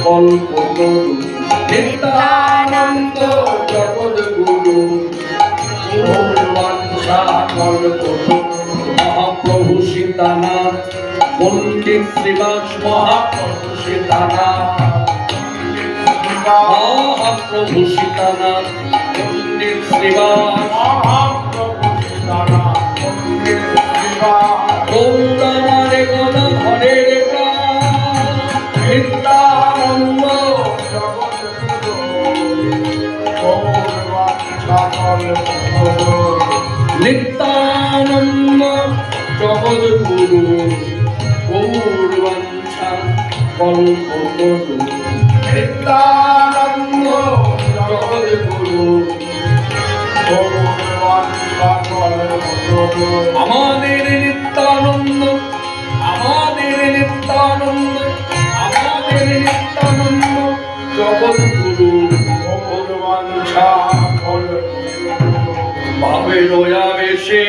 কল্পতরু নিত্যানন্দ জগদ্গুরু গৌরবাঞ্ছা কল্পতরু মহাপ্রভু সীতানাথ পণ্ডিত শ্রীবাস মহাপ্রভু সীতানাথ মহাপ্রভু সীতানাথ পণ্ডিত শ্রীবাস মহাপ্রভু সীতানাথ পণ্ডিত শ্রীবাস গৌরামারে গদাধরের প্রাণ নিত্যানন্দ নিত্যানন্দ জগদ্গুরু গৌরবাঞ্ছা কল্পতরু নিত্যানন্দ জগদ্গুরু গৌরবাঞ্ছা কল্পতরু আমাদের নিত্যানন্দ আমাদের নিত্যানন্দ আমাদের নিত্যানন্দ জগদ্গুরু গৌরবাঞ্ছা কল্পতরু ভাবে রয়াবেশে